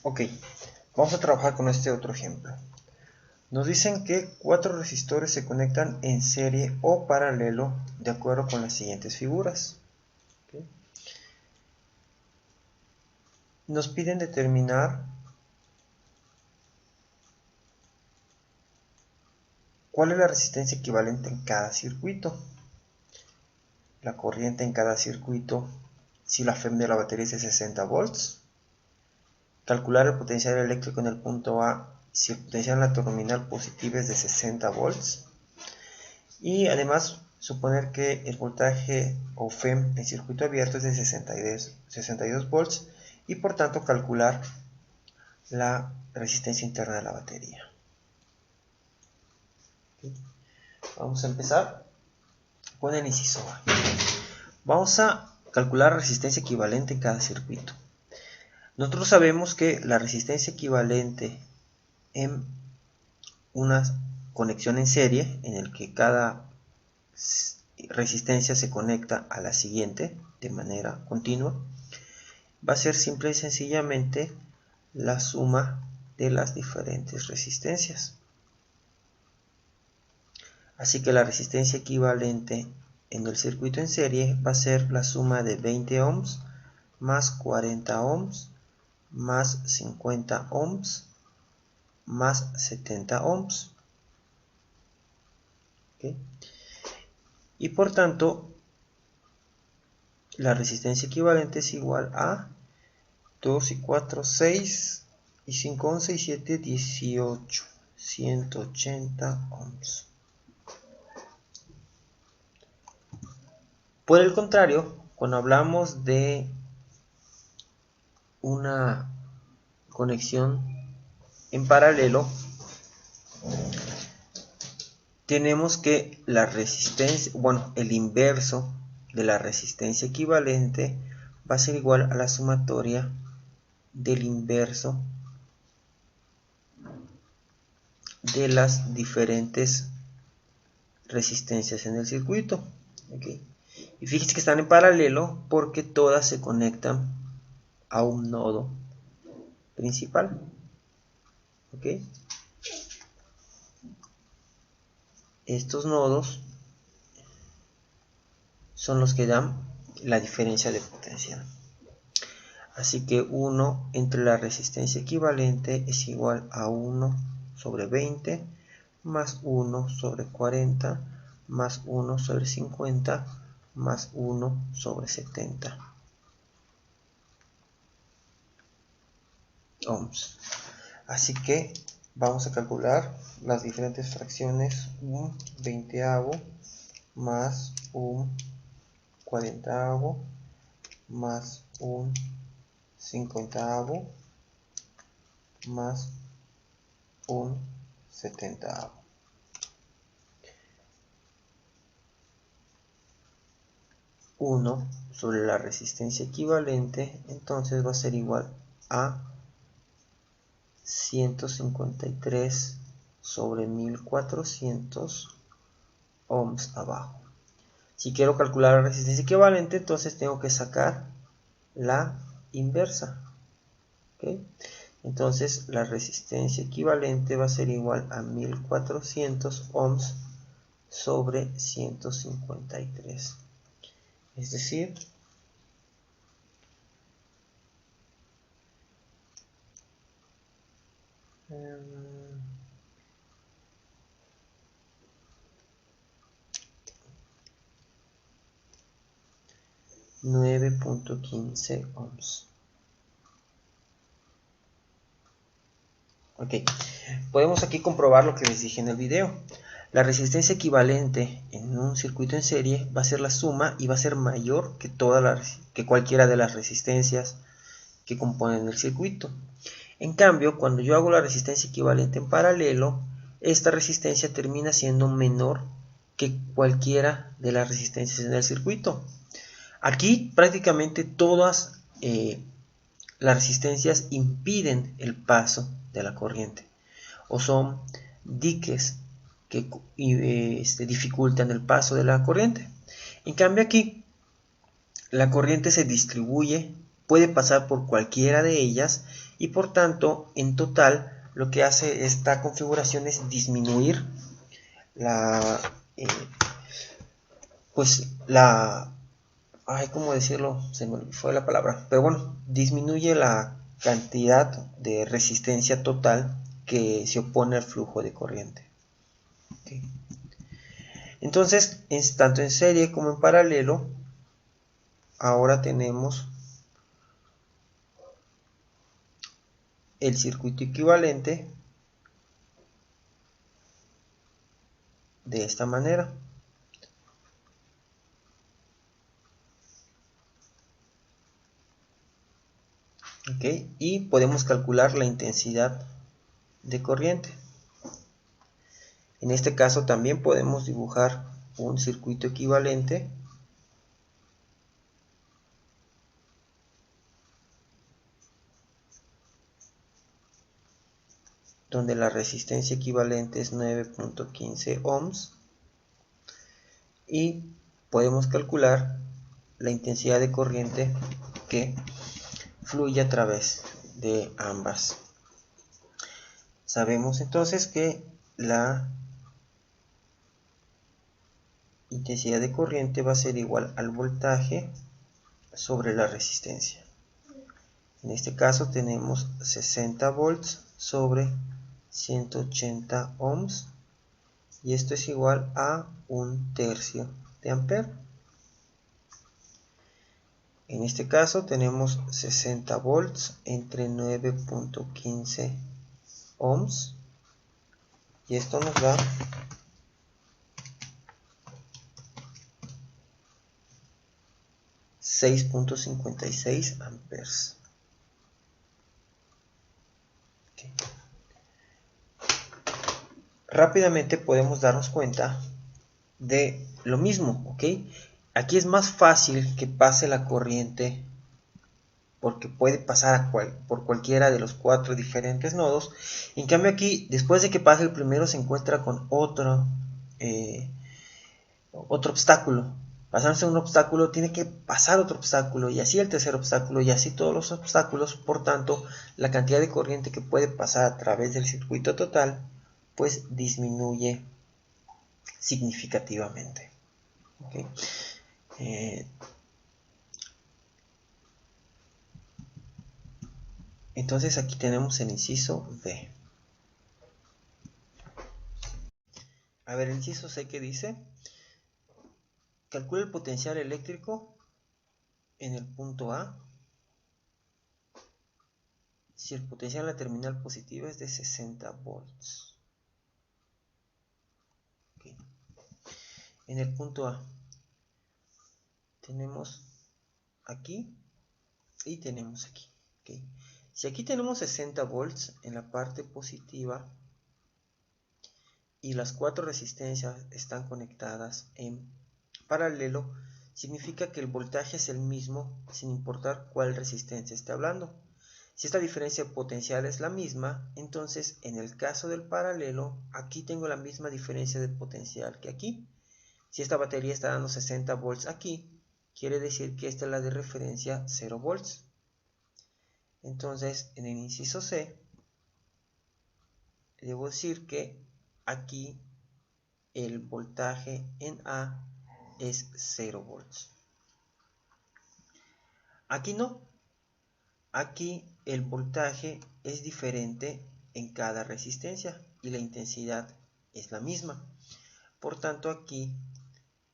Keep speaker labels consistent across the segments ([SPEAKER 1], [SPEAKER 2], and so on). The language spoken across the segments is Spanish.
[SPEAKER 1] Ok, vamos a trabajar con este otro ejemplo. Nos dicen que 4 resistores se conectan en serie o paralelo de acuerdo con las siguientes figuras. ¿Okay? Nos piden determinar cuál es la resistencia equivalente en cada circuito, la corriente en cada circuito, si la FEM de la batería es de 60 volts, calcular el potencial eléctrico en el punto A si el potencial en la terminal positiva es de 60 volts, y además suponer que el voltaje o FEM en circuito abierto es de 62 volts y por tanto calcular la resistencia interna de la batería. ¿Okay? Vamos a empezar con el inciso A. Vamos a calcular la resistencia equivalente en cada circuito. Nosotros sabemos que la resistencia equivalente en una conexión en serie, en el que cada resistencia se conecta a la siguiente de manera continua, va a ser simple y sencillamente la suma de las diferentes resistencias. Así que la resistencia equivalente en el circuito en serie va a ser la suma de 20 ohms más 40 ohms más 50 ohms más 70 ohms. ¿Okay? Y por tanto, la resistencia equivalente es igual a 2 y 4, 6 y 5, 11 y 7, 18, 180 ohms. Por el contrario, cuando hablamos de una conexión en paralelo, tenemos que la resistencia, el inverso de la resistencia equivalente va a ser igual a la sumatoria del inverso de las diferentes resistencias en el circuito. ¿Okay? Y fíjense que están en paralelo porque todas se conectan a un nodo principal. ¿Okay? Estos nodos son los que dan la diferencia de potencial. Así que 1 entre la resistencia equivalente es igual a 1 sobre 20 más 1 sobre 40 más 1 sobre 50 más 1 sobre 70 ohms. Así que vamos a calcular las diferentes fracciones: un veinteavo más un cuarentaavo más un cincuentaavo más un setentaavo. Uno sobre la resistencia equivalente entonces va a ser igual a 153 sobre 1400 ohms abajo. Si quiero calcular la resistencia equivalente, entonces tengo que sacar la inversa. ¿Okay? Entonces la resistencia equivalente va a ser igual a 1400 ohms sobre 153. Es decir, $9.15 ohms. Ok, podemos aquí comprobar lo que les dije en el video. La resistencia equivalente en un circuito en serie va a ser la suma y va a ser mayor que cualquiera de las resistencias que componen el circuito. En cambio, cuando yo hago la resistencia equivalente en paralelo, esta resistencia termina siendo menor que cualquiera de las resistencias en el circuito. Aquí prácticamente todas las resistencias impiden el paso de la corriente o son diques que dificultan el paso de la corriente. En cambio aquí la corriente se distribuye puede pasar por cualquiera de ellas y por tanto en total lo que hace esta configuración es disminuir la ¿cómo decirlo? Se me fue la palabra, pero bueno, disminuye la cantidad de resistencia total que se opone al flujo de corriente. Okay. Entonces, tanto en serie como en paralelo, ahora tenemos el circuito equivalente de esta manera. Okay. Y podemos calcular la intensidad de corriente. En este caso también podemos dibujar un circuito equivalente donde la resistencia equivalente es 9.15 ohms y podemos calcular la intensidad de corriente que fluye a través de ambas. Sabemos entonces que la intensidad de corriente va a ser igual al voltaje sobre la resistencia. En este caso tenemos 60 volts sobre 180 ohms y esto es igual a 1/3 de ampere. En este caso tenemos 60 volts entre 9.15 ohms y esto nos da 6.56 amperes. Okay. Rápidamente podemos darnos cuenta de lo mismo, ¿ok? Aquí es más fácil que pase la corriente porque puede pasar por cualquiera de los 4 diferentes nodos. En cambio aquí, después de que pase el primero, se encuentra con otro obstáculo. Pasándose un obstáculo, tiene que pasar otro obstáculo, y así el tercer obstáculo, y así todos los obstáculos. Por tanto, la cantidad de corriente que puede pasar a través del circuito total, pues disminuye significativamente. ¿Okay? Entonces aquí tenemos el inciso B. A ver, el inciso C, ¿qué dice? Calcula el potencial eléctrico en el punto A si el potencial en la terminal positiva es de 60 volts. Okay. En el punto A tenemos aquí y tenemos aquí. Okay. Si aquí tenemos 60 volts en la parte positiva y las 4 resistencias están conectadas en paralelo, significa que el voltaje es el mismo sin importar cuál resistencia esté hablando. Si esta diferencia de potencial es la misma, entonces en el caso del paralelo, aquí tengo la misma diferencia de potencial que aquí. Si esta batería está dando 60 volts aquí, quiere decir que esta es la de referencia 0 volts. Entonces, en el inciso C, debo decir que aquí el voltaje en A es 0 volts. Aquí no. Aquí el voltaje es diferente en cada resistencia y la intensidad es la misma. Por tanto, aquí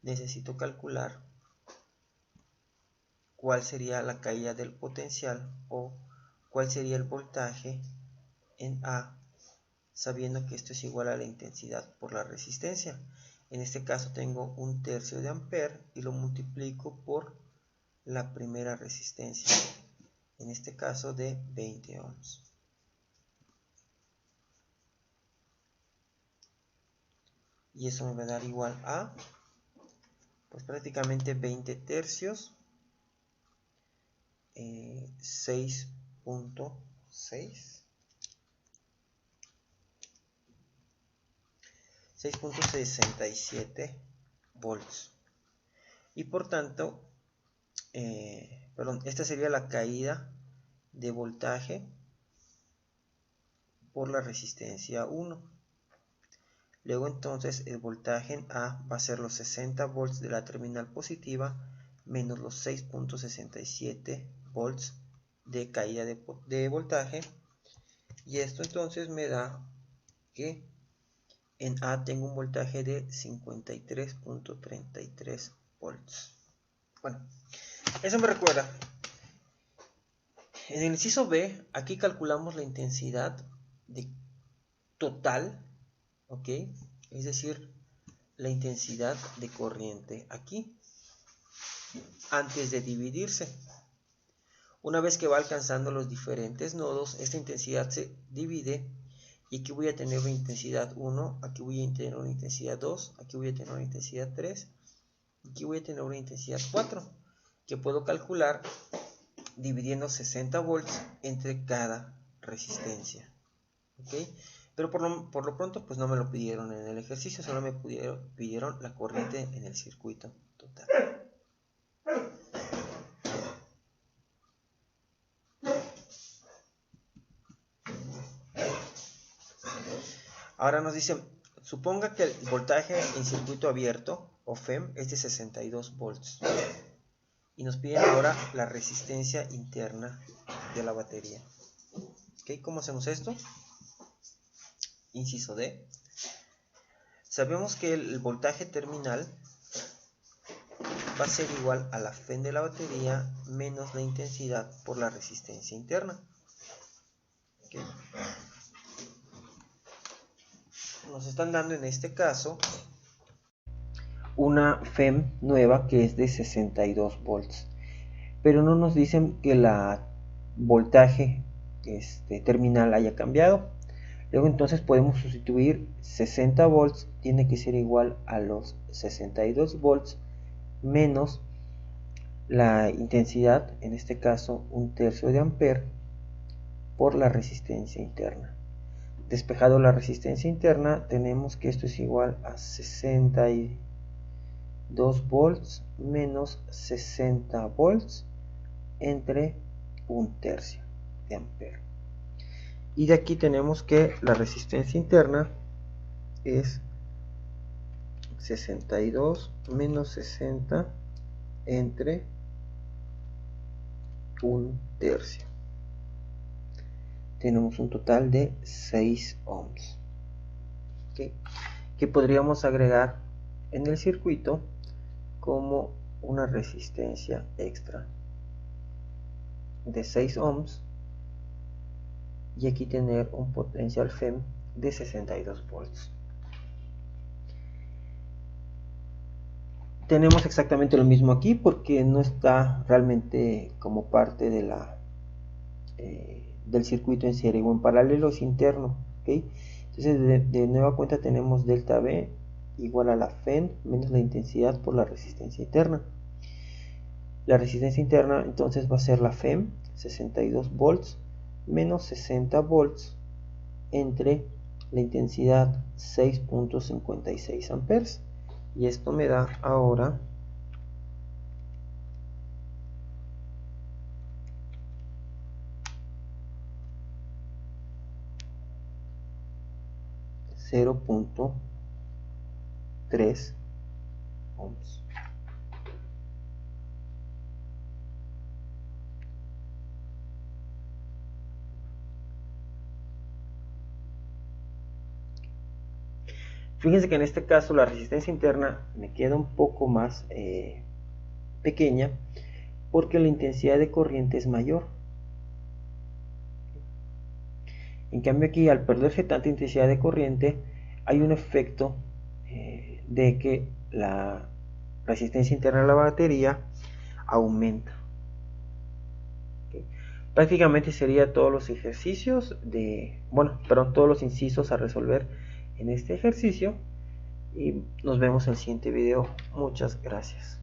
[SPEAKER 1] necesito calcular cuál sería la caída del potencial o cuál sería el voltaje en A, sabiendo que esto es igual a la intensidad por la resistencia. En este caso tengo 1/3 de ampere y lo multiplico por la primera resistencia, en este caso de 20 ohms. Y eso me va a dar igual a, pues prácticamente 20 tercios, 6.67 volts. Y por tanto, esta sería la caída de voltaje por la resistencia 1. Luego entonces el voltaje en A va a ser los 60 volts de la terminal positiva menos los 6.67 volts de caída de voltaje, y esto entonces me da que en A tengo un voltaje de 53.33 volts. Bueno, eso me recuerda, en el inciso B, aquí calculamos la intensidad total, ¿ok? Es decir, la intensidad de corriente aquí, antes de dividirse. Una vez que va alcanzando los diferentes nodos, esta intensidad se divide, y aquí voy a tener una intensidad 1, aquí voy a tener una intensidad 2, aquí voy a tener una intensidad 3, aquí voy a tener una intensidad 4, que puedo calcular dividiendo 60 volts entre cada resistencia, ¿ok? Pero por lo pronto pues no me lo pidieron en el ejercicio, solo me pidieron la corriente en el circuito total. Ahora nos dice, suponga que el voltaje en circuito abierto, o FEM, es de 62 volts. Y nos piden ahora la resistencia interna de la batería. ¿Okay? ¿Cómo hacemos esto? Inciso D. Sabemos que el voltaje terminal va a ser igual a la FEM de la batería menos la intensidad por la resistencia interna. ¿Okay? Nos están dando en este caso una FEM nueva que es de 62 volts, pero no nos dicen que la voltaje terminal haya cambiado. Luego entonces podemos sustituir 60 volts, tiene que ser igual a los 62 volts menos la intensidad, en este caso 1/3 de amper, por la resistencia interna. Despejado la resistencia interna, tenemos que esto es igual a 62 volts menos 60 volts entre 1/3 de amper. Y de aquí tenemos que la resistencia interna es 62 menos 60 entre 1/3. Tenemos un total de 6 ohms, ¿okay? Que podríamos agregar en el circuito como una resistencia extra de 6 ohms, y aquí tener un potencial FEM de 62 volts. Tenemos exactamente lo mismo aquí porque no está realmente como parte de del circuito en serie o en paralelo, es interno, ¿okay? Entonces de nueva cuenta tenemos delta B igual a la FEM menos la intensidad por la resistencia interna. La resistencia interna entonces va a ser la FEM 62 volts menos 60 volts entre la intensidad 6.56 amperes, y esto me da ahora 0.3 ohms. Fíjense que en este caso la resistencia interna me queda un poco más pequeña porque la intensidad de corriente es mayor. En cambio aquí, al perderse tanta intensidad de corriente, hay un efecto de que la resistencia interna de la batería aumenta. ¿Okay? Prácticamente sería todos los ejercicios todos los incisos a resolver en este ejercicio, y nos vemos en el siguiente video. Muchas gracias.